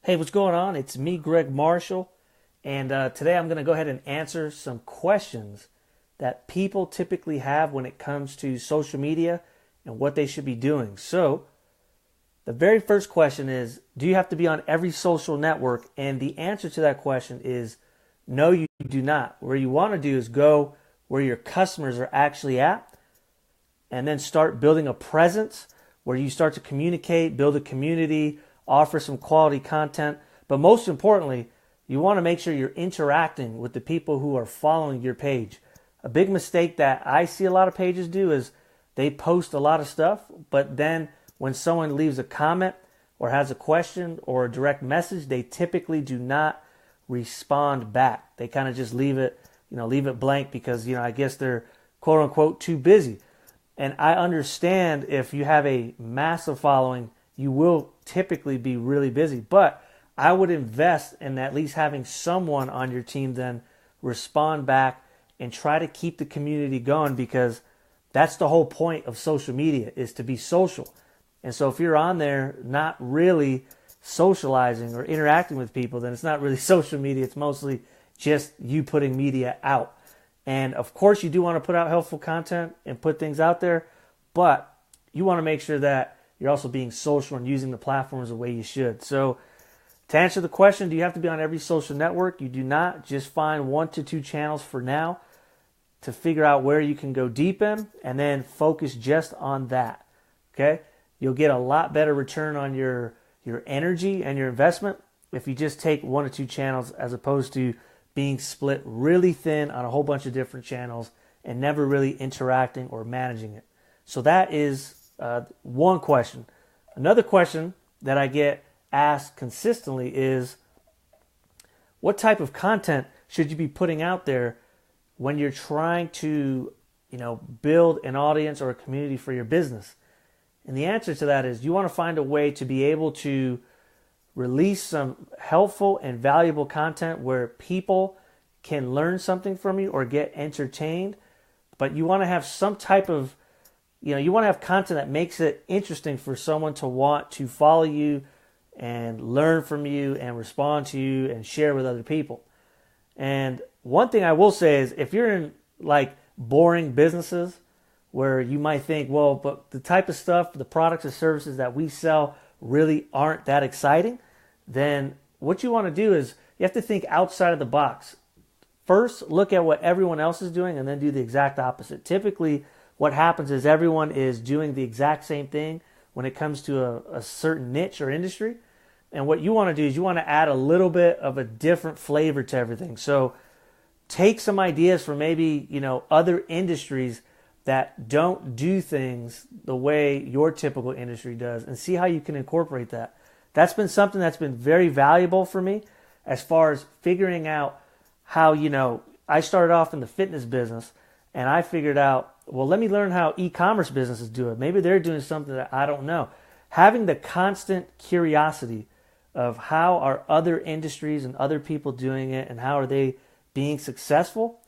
Hey, what's going on? It's me, Greg Marshall, and today I'm going to go ahead and answer some questions that people typically have when it comes to social media and what they should be doing. So, the very first question is, do you have to be on every social network? And the answer to that question is, no, you do not. Where you want to do is go where your customers are actually at, and then start building a presence where you start to communicate, build a community, offer some quality content. But most importantly, you want to make sure you're interacting with the people who are following your page. A big mistake that I see a lot of pages do is they post a lot of stuff, but then when someone leaves a comment or has a question or a direct message, they typically do not respond back. They kind of just leave it blank because, I guess they're quote unquote too busy. And I understand if you have a massive following, you will typically be really busy. But I would invest in at least having someone on your team then respond back and try to keep the community going, because that's the whole point of social media, is to be social. And so if you're on there not really socializing or interacting with people, then it's not really social media. It's mostly just you putting media out. And of course, you do want to put out helpful content and put things out there, but you want to make sure that you're also being social and using the platforms the way you should. So to answer the question, do you have to be on every social network? You do not. Just find 1 to 2 channels for now to figure out where you can go deep in, and then focus just on that. Okay? You'll get a lot better return on your energy and your investment if you just take 1 or 2 channels, as opposed to being split really thin on a whole bunch of different channels and never really interacting or managing it. So that is one question. Another question that I get asked consistently is, what type of content should you be putting out there when you're trying to, build an audience or a community for your business? And the answer to that is, you want to find a way to be able to release some helpful and valuable content where people can learn something from you or get entertained. But you want to have some type of, you want to have content that makes it interesting for someone to want to follow you and learn from you and respond to you and share with other people. And one thing I will say is, if you're in like boring businesses where you might think, well, but the type of stuff, the products or services that we sell really aren't that exciting, then what you want to do is you have to think outside of the box. First, look at what everyone else is doing and then do the exact opposite. Typically, what happens is everyone is doing the exact same thing when it comes to a certain niche or industry. And what you want to do is you want to add a little bit of a different flavor to everything. So take some ideas from maybe, other industries that don't do things the way your typical industry does, and see how you can incorporate that. That's been something that's been very valuable for me as far as figuring out how, I started off in the fitness business, and I figured out, well, let me learn how e-commerce businesses do it. Maybe they're doing something that I don't know. Having the constant curiosity of how are other industries and other people doing it and how are they being successful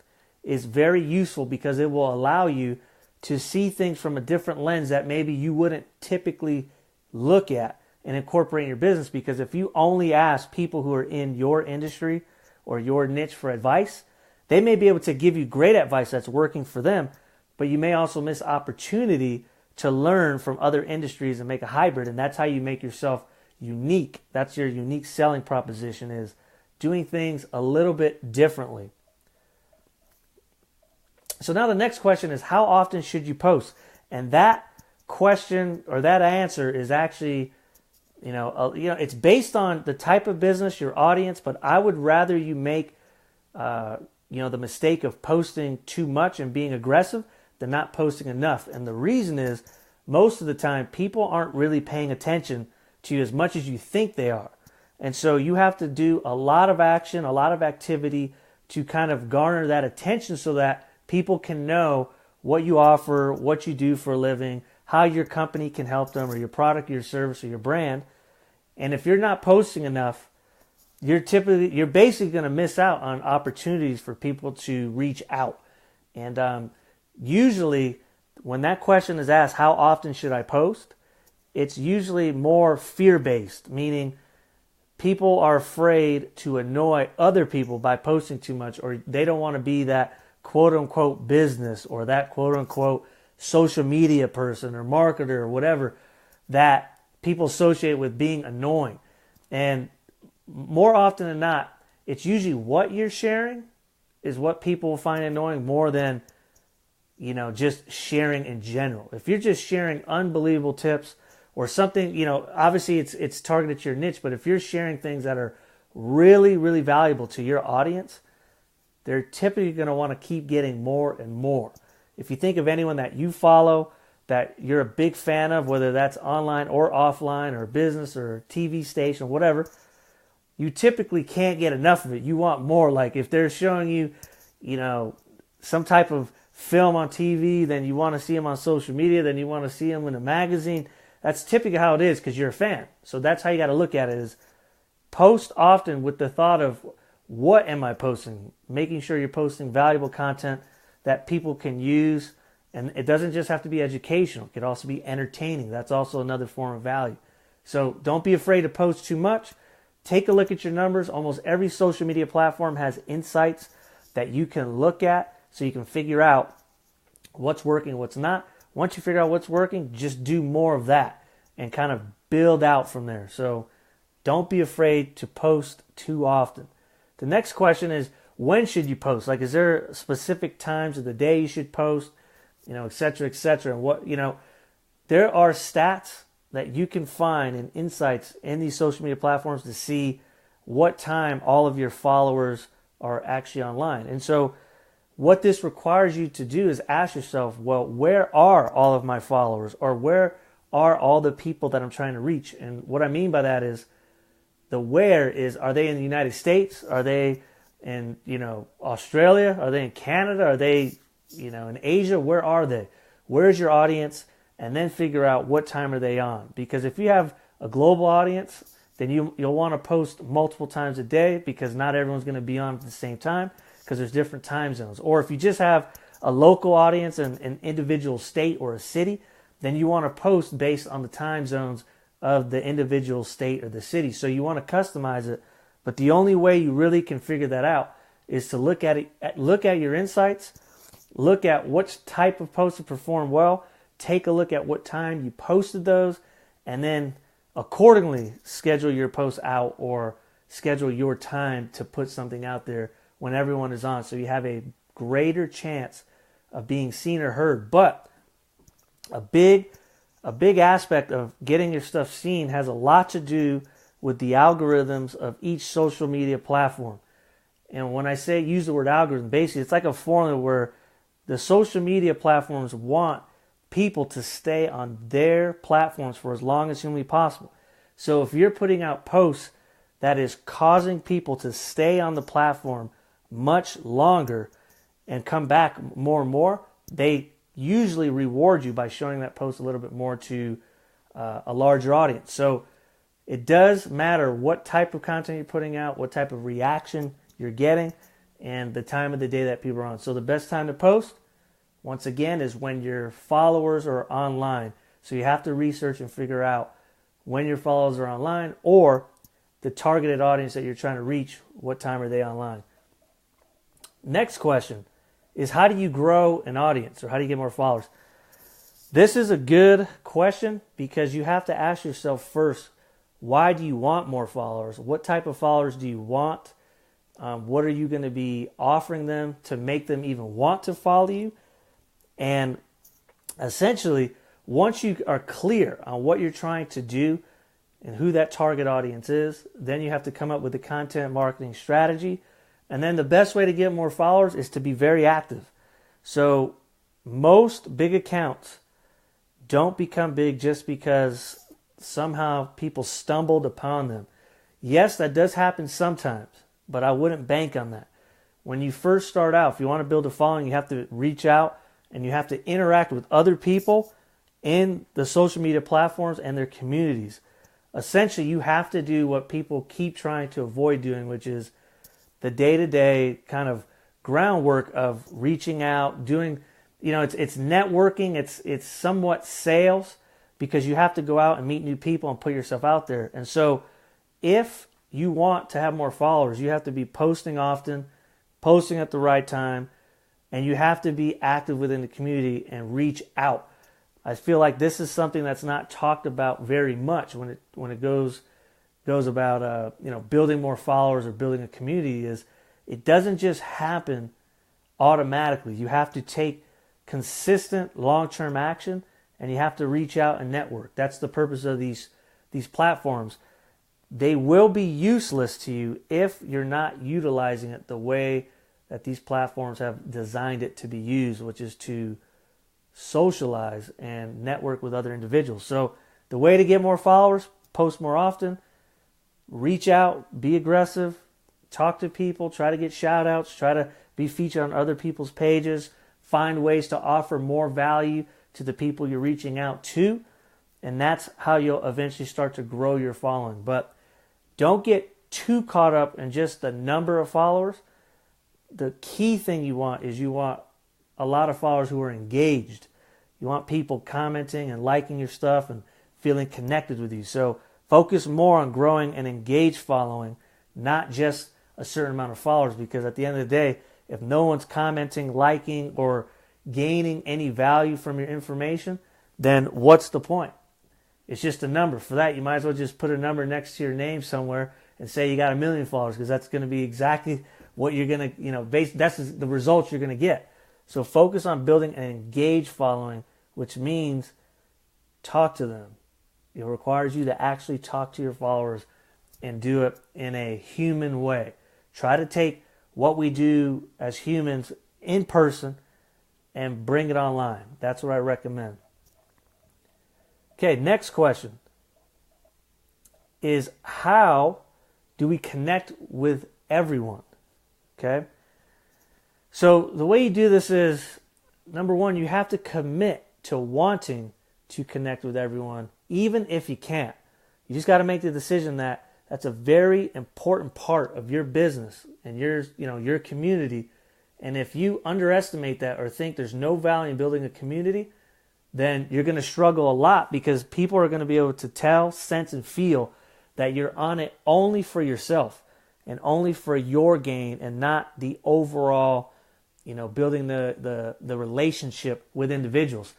is very useful, because it will allow you to see things from a different lens that maybe you wouldn't typically look at and incorporate in your business. Because if you only ask people who are in your industry or your niche for advice, they may be able to give you great advice that's working for them, but you may also miss opportunity to learn from other industries and make a hybrid. And that's how you make yourself unique. That's your unique selling proposition, is doing things a little bit differently. So now the next question is, how often should you post? And that question or that answer is actually, it's based on the type of business, your audience, but I would rather you make, the mistake of posting too much and being aggressive than not posting enough. And the reason is, most of the time, people aren't really paying attention to you as much as you think they are. And so you have to do a lot of action, a lot of activity to kind of garner that attention so that people can know what you offer, what you do for a living, how your company can help them, or your product, your service, or your brand. And if you're not posting enough, you're basically going to miss out on opportunities for people to reach out. And usually when that question is asked, how often should I post? It's usually more fear-based, meaning people are afraid to annoy other people by posting too much, or they don't want to be that quote unquote business or that quote unquote social media person or marketer or whatever that people associate with being annoying. And more often than not, it's usually what you're sharing is what people find annoying more than, just sharing in general. If you're just sharing unbelievable tips or something, obviously it's targeted to your niche, but if you're sharing things that are really, really valuable to your audience, they're typically going to want to keep getting more and more. If you think of anyone that you follow, that you're a big fan of, whether that's online or offline or business or TV station or whatever, you typically can't get enough of it. You want more. Like if they're showing you, some type of film on TV, then you want to see them on social media, then you want to see them in a magazine. That's typically how it is because you're a fan. So that's how you got to look at it, is post often with the thought of, what am I posting? Making sure you're posting valuable content that people can use. And it doesn't just have to be educational. It could also be entertaining. That's also another form of value. So don't be afraid to post too much. Take a look at your numbers. Almost every social media platform has insights that you can look at so you can figure out what's working, what's not. Once you figure out what's working, just do more of that and kind of build out from there. So don't be afraid to post too often. The next question is, when should you post? Like, is there specific times of the day you should post, et cetera, et cetera. And what, there are stats that you can find and insights in these social media platforms to see what time all of your followers are actually online. And so what this requires you to do is ask yourself, well, where are all of my followers, or where are all the people that I'm trying to reach? And what I mean by that is, the where is, are they in the United States? Are they in, Australia? Are they in Canada? Are they, in Asia? Where are they? Where's your audience? And then figure out what time are they on. Because if you have a global audience, then you'll want to post multiple times a day, because not everyone's going to be on at the same time, because there's different time zones. Or if you just have a local audience in an individual state or a city, then you want to post based on the time zones of the individual state or the city. So you want to customize it. But the only way you really can figure that out is to look at it, look at your insights, look at which type of posts perform well, take a look at what time you posted those, and then accordingly schedule your posts out, or schedule your time to put something out there when everyone is on, so you have a greater chance of being seen or heard. But a big aspect of getting your stuff seen has a lot to do with the algorithms of each social media platform. And when I say use the word algorithm, basically it's like a formula where the social media platforms want people to stay on their platforms for as long as humanly possible. So if you're putting out posts that is causing people to stay on the platform much longer and come back more and more, they usually reward you by showing that post a little bit more to a larger audience. So it does matter what type of content you're putting out, what type of reaction you're getting, and the time of the day that people are on. So the best time to post, once again, is when your followers are online. So you have to research and figure out when your followers are online, or the targeted audience that you're trying to reach, what time are they online? Next question is, how do you grow an audience, or how do you get more followers? This is a good question, because you have to ask yourself first, why do you want more followers? What type of followers do you want? What are you going to be offering them to make them even want to follow you? And essentially, once you are clear on what you're trying to do and who that target audience is, then you have to come up with a content marketing strategy. And then the best way to get more followers is to be very active. So most big accounts don't become big just because somehow people stumbled upon them. Yes, that does happen sometimes, but I wouldn't bank on that. When you first start out, if you want to build a following, you have to reach out and you have to interact with other people in the social media platforms and their communities. Essentially, you have to do what people keep trying to avoid doing, which is the day-to-day kind of groundwork of reaching out, doing, it's networking, it's somewhat sales, because you have to go out and meet new people and put yourself out there. And so if you want to have more followers, you have to be posting often, posting at the right time, and you have to be active within the community and reach out. I feel like this is something that's not talked about very much when it goes about building more followers or building a community. Is it doesn't just happen automatically. You have to take consistent long-term action, and you have to reach out and network. That's the purpose of these platforms. They will be useless to you if you're not utilizing it the way that these platforms have designed it to be used, which is to socialize and network with other individuals. So the way to get more followers, post more often, reach out, be aggressive, talk to people, try to get shout outs, try to be featured on other people's pages, find ways to offer more value to the people you're reaching out to, and that's how you'll eventually start to grow your following. But don't get too caught up in just the number of followers. The key thing you want a lot of followers who are engaged. You want people commenting and liking your stuff and feeling connected with you. So focus more on growing an engaged following, not just a certain amount of followers, because at the end of the day, if no one's commenting, liking, or gaining any value from your information, then what's the point? It's just a number. For that, you might as well just put a number next to your name somewhere and say you got 1 million followers, because that's going to be exactly what you're going to, that's the results you're going to get. So focus on building an engaged following, which means talk to them. It requires you to actually talk to your followers and do it in a human way. Try to take what we do as humans in person and bring it online. That's what I recommend. Okay, next question is, how do we connect with everyone? Okay? So the way you do this is, number one, you have to commit to wanting to connect with everyone, even if you can't. You just got to make the decision that that's a very important part of your business and your community. And if you underestimate that or think there's no value in building a community, then you're going to struggle a lot, because people are going to be able to tell, sense, and feel that you're on it only for yourself and only for your gain, and not the overall, building the relationship with individuals.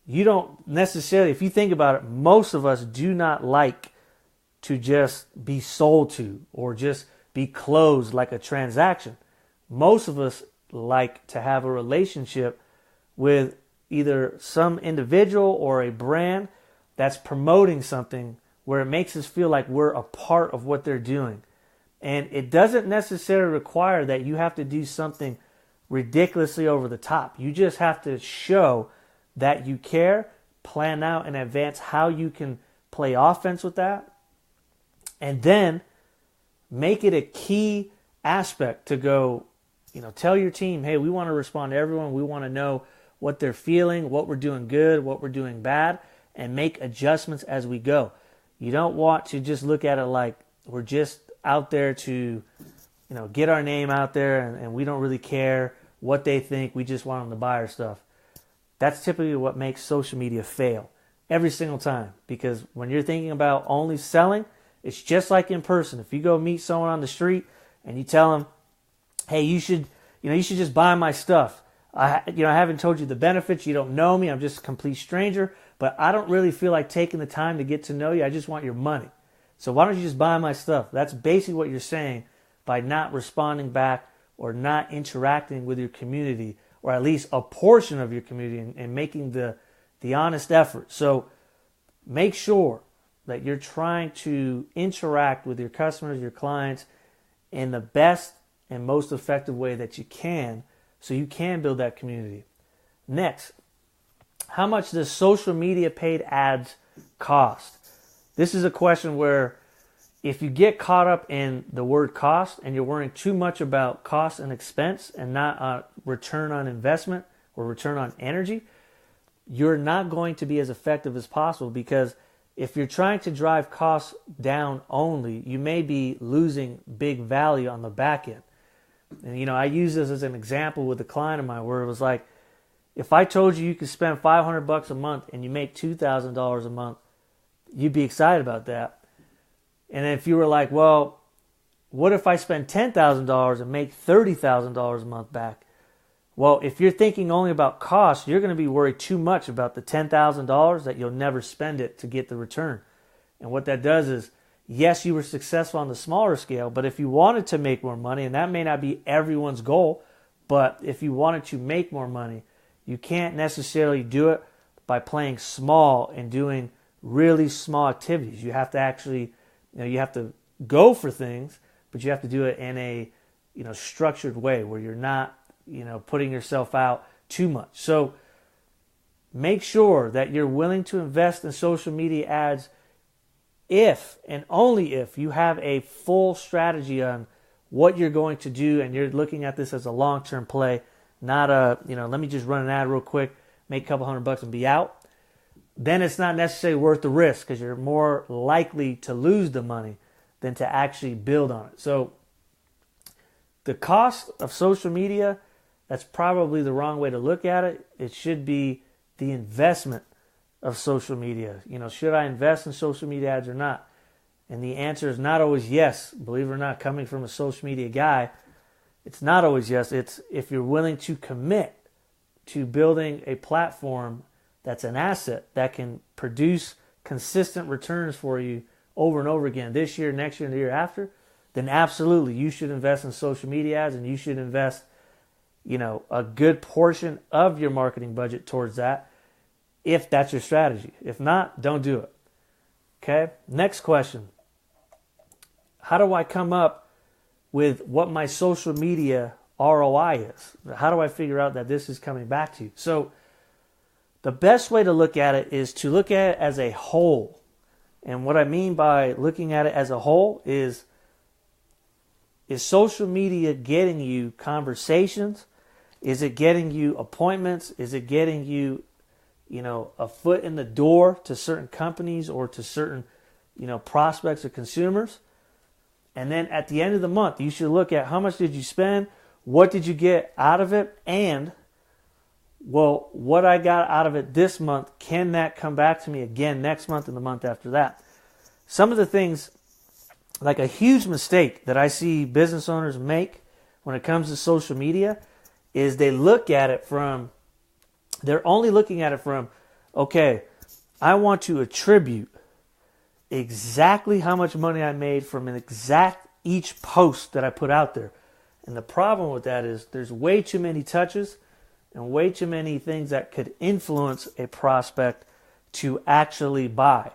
You don't necessarily, if you think about it, most of us do not like to just be sold to or just be closed like a transaction. Most of us like to have a relationship with either some individual or a brand that's promoting something where it makes us feel like we're a part of what they're doing. And it doesn't necessarily require that you have to do something ridiculously over the top. You just have to show that you care, plan out in advance how you can play offense with that, and then make it a key aspect to go, tell your team, hey, we want to respond to everyone. We want to know what they're feeling, what we're doing good, what we're doing bad, and make adjustments as we go. You don't want to just look at it like we're just out there to, get our name out there, and we don't really care what they think. We just want them to buy our stuff. That's typically what makes social media fail every single time, because when you're thinking about only selling, it's just like in person. If you go meet someone on the street and you tell them, hey, you should just buy my stuff. I haven't told you the benefits. You don't know me. I'm just a complete stranger, but I don't really feel like taking the time to get to know you. I just want your money. So why don't you just buy my stuff? That's basically what you're saying by not responding back or not interacting with your community, or at least a portion of your community, and making the honest effort. So make sure that you're trying to interact with your customers, your clients, in the best and most effective way that you can, so you can build that community. Next, how much does social media paid ads cost? This is a question where if you get caught up in the word cost and you're worrying too much about cost and expense and not return on investment or return on energy, you're not going to be as effective as possible, because if you're trying to drive costs down only, you may be losing big value on the back end. And, I use this as an example with a client of mine where it was like, if I told you could spend $500 a month and you make $2,000 a month, you'd be excited about that. And if you were like, well, what if I spend $10,000 and make $30,000 a month back? Well, if you're thinking only about costs, you're going to be worried too much about the $10,000 that you'll never spend it to get the return. And what that does is, yes, you were successful on the smaller scale, but if you wanted to make more money, and that may not be everyone's goal, but if you wanted to make more money, you can't necessarily do it by playing small and doing really small activities. You have to actually, you have to go for things, but you have to do it in a, structured way where you're not, putting yourself out too much. So make sure that you're willing to invest in social media ads if and only if you have a full strategy on what you're going to do and you're looking at this as a long-term play, not a, let me just run an ad real quick, make a couple $100 and be out. Then it's not necessarily worth the risk because you're more likely to lose the money than to actually build on it. So the cost of social media, that's probably the wrong way to look at it. It should be the investment of social media. Should I invest in social media ads or not? And the answer is not always yes. Believe it or not, coming from a social media guy, it's not always yes. It's if you're willing to commit to building a platform that's an asset that can produce consistent returns for you over and over again this year, next year, and the year after, then absolutely you should invest in social media ads and you should invest, a good portion of your marketing budget towards that if that's your strategy. If not, don't do it. Okay? Next question. How do I come up with what my social media ROI is? How do I figure out that this is coming back to you? So the best way to look at it is to look at it as a whole. And what I mean by looking at it as a whole is social media getting you conversations? Is it getting you appointments? Is it getting you, a foot in the door to certain companies or to certain, prospects or consumers? And then at the end of the month, you should look at how much did you spend? What did you get out of it? And, well, what I got out of it this month, can that come back to me again next month and the month after that? Some of the things, like a huge mistake that I see business owners make when it comes to social media is they're only looking at it from, okay, I want to attribute exactly how much money I made from each post that I put out there. And the problem with that is there's way too many touches and way too many things that could influence a prospect to actually buy.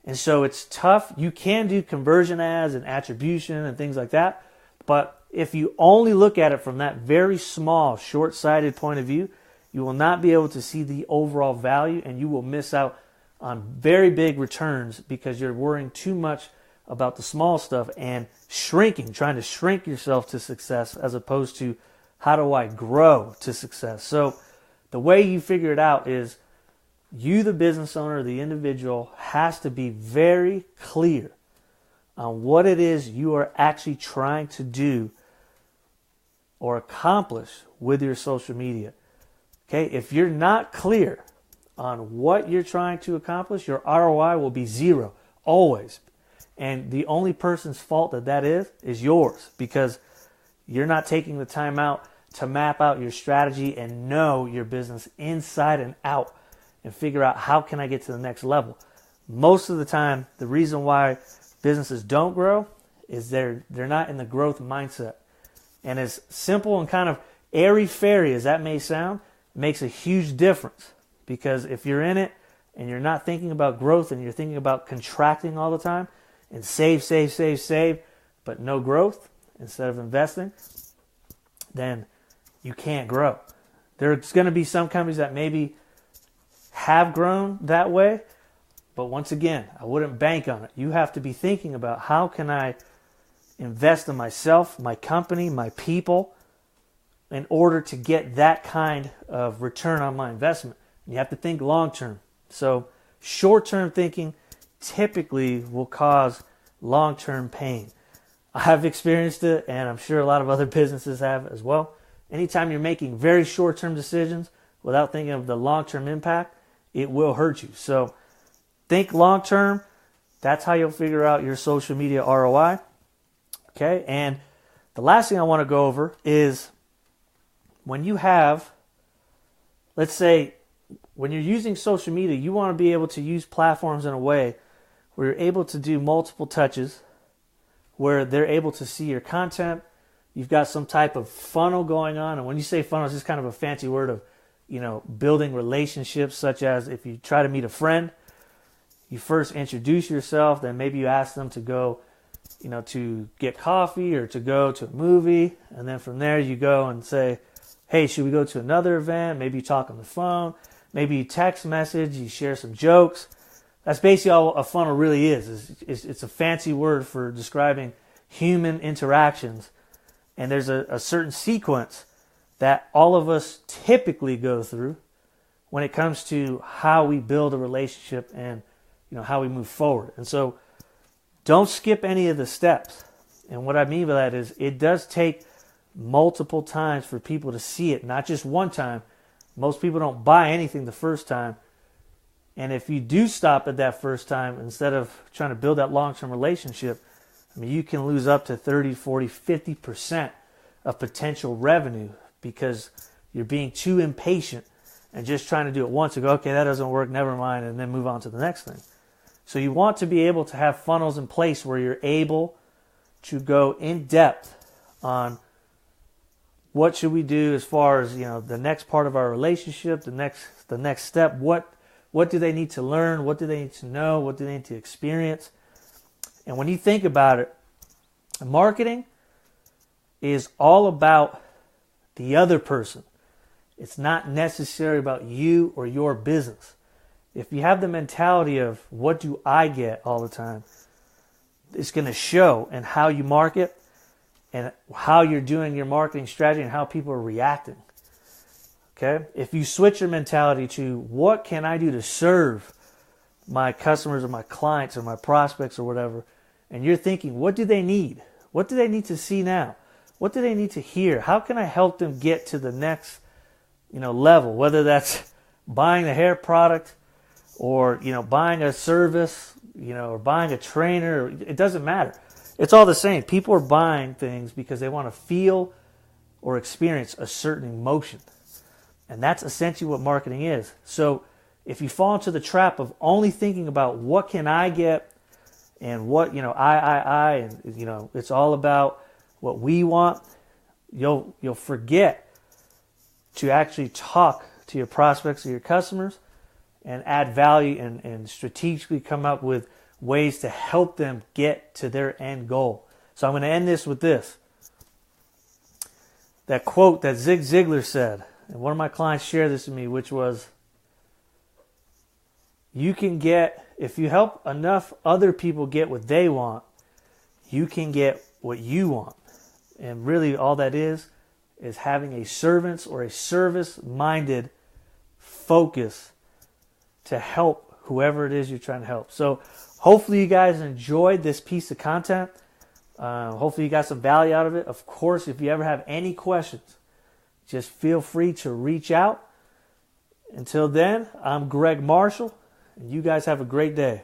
And so it's tough. You can do conversion ads and attribution and things like that, but if you only look at it from that very small, short-sighted point of view, you will not be able to see the overall value and you will miss out on very big returns because you're worrying too much about the small stuff and trying to shrink yourself to success as opposed to how do I grow to success. So the way you figure it out is you, the business owner, the individual, has to be very clear on what it is you are actually trying to do or accomplish with your social media. Okay, if you're not clear on what you're trying to accomplish, your ROI will be zero, always. And the only person's fault that is yours because you're not taking the time out to map out your strategy and know your business inside and out and figure out how can I get to the next level. Most of the time, the reason why businesses don't grow is they're not in the growth mindset. And as simple and kind of airy-fairy as that may sound, it makes a huge difference. Because if you're in it and you're not thinking about growth and you're thinking about contracting all the time and save, but no growth instead of investing, then you can't grow. There's going to be some companies that maybe have grown that way, but once again, I wouldn't bank on it. You have to be thinking about how can I invest in myself, my company, my people, in order to get that kind of return on my investment. You have to think long term. So short-term thinking typically will cause long-term pain. I've experienced it, and I'm sure a lot of other businesses have as well. Anytime you're making very short-term decisions without thinking of the long-term impact, it will hurt you. So think long-term, That's how you'll figure out your social media ROI. Okay, and the last thing I want to go over is when you have, let's say, when you're using social media, you want to be able to use platforms in a way where you're able to do multiple touches, where they're able to see your content. You've got some type of funnel going on. And when you say funnel, it's just kind of a fancy word of, building relationships, such as if you try to meet a friend, you first introduce yourself, then maybe you ask them to go, to get coffee or to go to a movie. And then from there you go and say, hey, should we go to another event? Maybe you talk on the phone. Maybe you text message, you share some jokes. That's basically all a funnel really is. It's a fancy word for describing human interactions. And there's a certain sequence that all of us typically go through when it comes to how we build a relationship and how we move forward. And so don't skip any of the steps. And what I mean by that is it does take multiple times for people to see it, not just one time. Most people don't buy anything the first time. And if you do stop at that first time, instead of trying to build that long-term relationship, you can lose up to 30, 40, 50% of potential revenue because you're being too impatient and just trying to do it once and go, okay, that doesn't work, never mind, and then move on to the next thing. So you want to be able to have funnels in place where you're able to go in depth on what should we do as far as, the next part of our relationship, the next step, what do they need to learn, what do they need to know, what do they need to experience. And when you think about it, marketing is all about the other person. It's not necessarily about you or your business. If you have the mentality of what do I get all the time, it's going to show in how you market and how you're doing your marketing strategy and how people are reacting. Okay? If you switch your mentality to what can I do to serve my customers or my clients or my prospects or whatever, and you're thinking, what do they need? What do they need to see now? What do they need to hear? How can I help them get to the next, level? Whether that's buying a hair product or, buying a service, or buying a trainer, it doesn't matter. It's all the same. People are buying things because they want to feel or experience a certain emotion. And that's essentially what marketing is. So if you fall into the trap of only thinking about what can I get and what, and, it's all about what we want, you'll forget to actually talk to your prospects or your customers and add value and strategically come up with ways to help them get to their end goal. So I'm going to end this with this. That quote that Zig Ziglar said, and one of my clients shared this with me, which was, if you help enough other people get what they want, you can get what you want. And really all that is having a servant's or a service-minded focus to help whoever it is you're trying to help. So hopefully you guys enjoyed this piece of content. Hopefully you got some value out of it. Of course, if you ever have any questions, just feel free to reach out. Until then, I'm Greg Marshall, and you guys have a great day.